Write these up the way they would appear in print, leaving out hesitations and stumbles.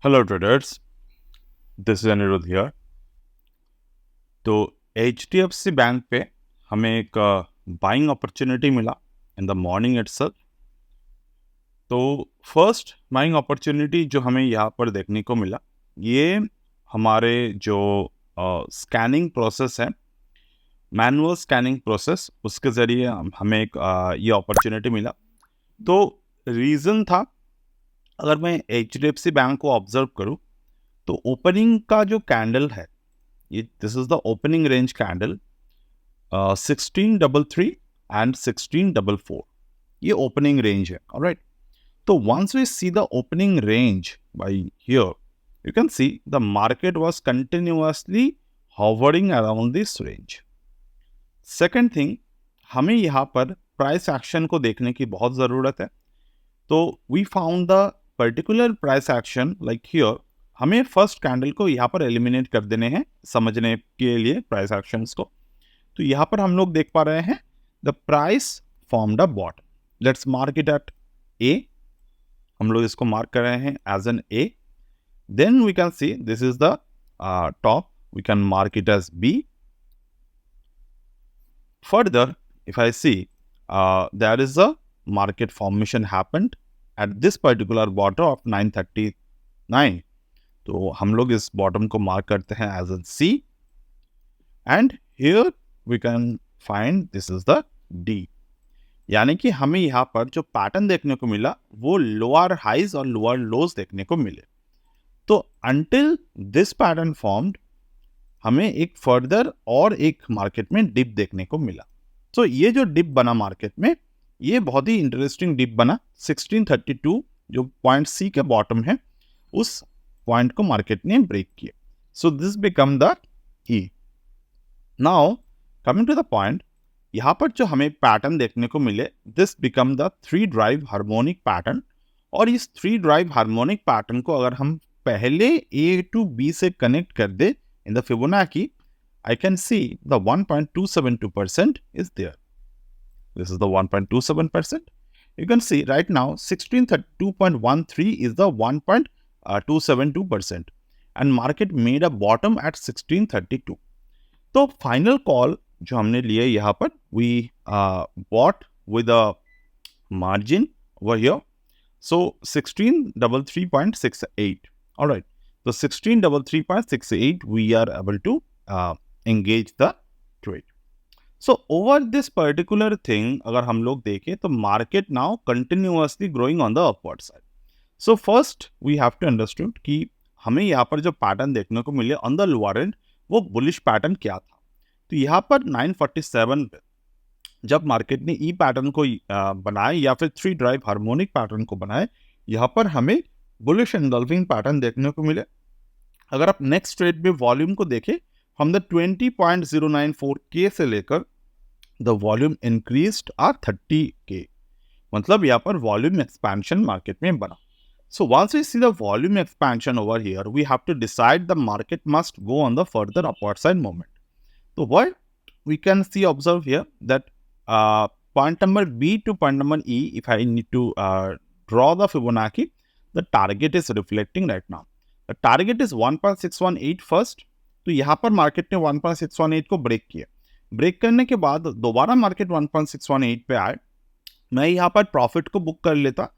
Hello traders, this is Anirudh here. तो HDFC bank पे हमें एक बाइंग अपॉर्चुनिटी मिला इन द मॉर्निंग इटसेल्फ। तो फर्स्ट बाइंग अपॉर्चुनिटी जो हमें यहाँ पर देखने को मिला, ये हमारे जो स्कैनिंग प्रोसेस है, मैनुअल स्कैनिंग प्रोसेस, उसके ज़रिए हमें एक ये अपॉर्चुनिटी मिला। तो रीज़न था, अगर मैं HDFC बैंक को ऑब्जर्व करूँ तो ओपनिंग का जो कैंडल है, ये this is the opening range candle 1633 and 1644, ये ओपनिंग रेंज है। ऑलराइट, तो once we see the opening range by here, you can see the market was continuously hovering around this range. Second thing, हमें यहाँ पर price action को देखने की बहुत ज़रूरत है। तो we found the particular price action like here. हमें फर्स्ट कैंडल को यहाँ पर एलिमिनेट कर देने हैं समझने के लिए प्राइस एक्शंस को। तो यहाँ पर हम लोग देख पा रहे हैं the price formed a bottom. Let's mark it at A. हम लोग इसको मार्क कर रहे हैं as an A. Then we can see this is the top, we can mark it as B. Further, if I see, there is a market formation happened at this particular bottom of 939. तो हम लोग इस bottom को mark करते हैं as an C, and here we can find this is the D. यानी कि हमें यहाँ पर जो पैटर्न देखने को मिला वो लोअर हाइज और लोअर लोज देखने को मिले। तो अंटिल दिस पैटर्न फॉर्म्ड, हमें एक फर्दर और एक मार्केट में डिप देखने को मिला। तो ये जो डिप बना मार्केट में, ये बहुत ही इंटरेस्टिंग डिप बना। 1632 जो पॉइंट सी के बॉटम है, उस पॉइंट को मार्केट ने ब्रेक किया। So this become the E. Now coming to the point, यहाँ पर जो हमें पैटर्न देखने को मिले, this become the 3 drive harmonic pattern. और इस 3 ड्राइव हार्मोनिक पैटर्न को अगर हम पहले ए टू बी से कनेक्ट कर दे in the Fibonacci, I can see the 1.272% is there. This is the 1.27%. You can see right now 1632.13 is the 1.272%, and market made a bottom at 1632. तो final call जो हमने लिए यहाँ पर, we bought with a margin over here, so 1633.68. all right, so 1633.68 we are able to engage the trade. So over this particular thing, अगर हम लोग देखें तो market now continuously growing on the upward side. So first we have to understand कि हमें यहाँ पर जो पैटर्न देखने को मिले on the lower end, वो बुलिश पैटर्न क्या था। तो यहाँ पर 947 पे जब मार्केट ने ई पैटर्न को बनाए या फिर 3 ड्राइव हार्मोनिक पैटर्न को बनाए, यहाँ पर हमें बुलिश एंगल्फिंग पैटर्न देखने को मिले। अगर आप नेक्स्ट ट्रेड में वॉल्यूम को देखें, हम द 20.094 के से लेकर द वॉल्यूम इंक्रीज्ड आ 30 के, मतलब यहाँ पर वॉल्यूम एक्सपेंशन मार्केट में बना। So once we see the volume expansion over here, we have to decide the market must go on the further upward side movement. तो what we can see observe here that point number B to point number E, if I need to draw the Fibonacci, the target is reflecting right now. The target is 1.618 first. तो यहाँ पर market ने 1.618 को break किया। Break करने के बाद दोबारा मार्केट 1.618 पे आए। मैं यहाँ पर प्रॉफिट को बुक कर लेता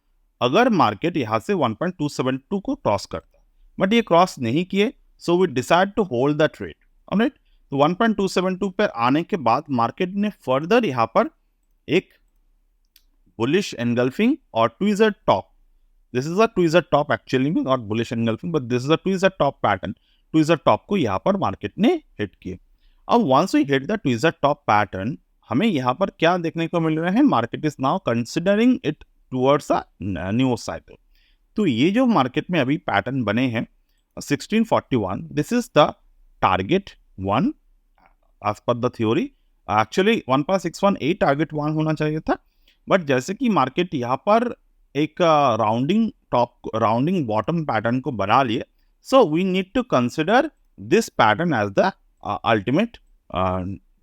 अगर मार्केट यहाँ से 1.272 को क्रॉस करता, बट ये क्रॉस नहीं किए, so we decide to hold the trade. Alright, तो 1.272 पर आने के बाद मार्केट ने फर्दर यहाँ पर एक बुलिश एनगल्फिंग और tweezer top, this is a tweezer top actually में, not bullish engulfing, but this is a tweezer top pattern. Tweezer top को यहाँ पर मार्केट ने हिट किया। अब once we hit the tweezer top pattern, हमें यहाँ पर क्या देखने को मिल रहा है, market is now considering it towards a new cycle. तो ये जो मार्केट में अभी पैटर्न बने हैं 1641, this is the target 1 as per the theory. Actually 1.618 target 1 होना चाहिए था, बट जैसे कि मार्केट यहाँ पर एक rounding top rounding bottom pattern को बना लिए, so we need to consider this pattern as the ultimate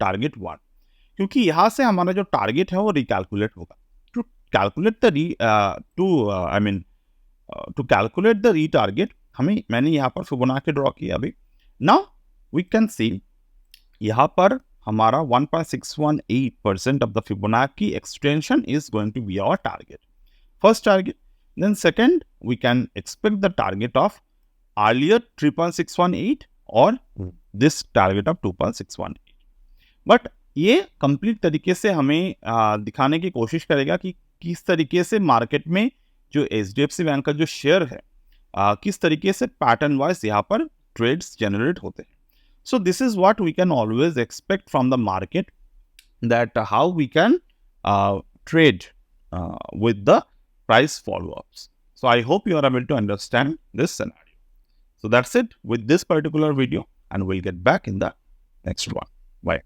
target 1, क्योंकि यहाँ से हमारा जो टारगेट है वो रिकैलकुलेट होगा। टू कैलकुलेट द री टारगेट, मैंने यहाँ पर फिबोनाची ड्रॉ किया अभी. नाउ वी कैन सी यहाँ पर हमारा 1.618% of the Fibonacci extension is going to be our target. First target. Then second, we can expect the target of earlier 3.618 or this target of 2.618. But ये complete तरीके से हमें दिखाने की कोशिश करेगा कि किस तरीके से मार्केट में जो HDFC बैंक का जो शेयर है किस तरीके से पैटर्न वाइज यहाँ पर ट्रेड्स जनरेट होते हैं. So this is what we can always expect from the market, that how we can trade with the price follow-ups. So I hope you are able to understand this scenario. So that's it with this particular video, and we'll get back in the next one. Bye.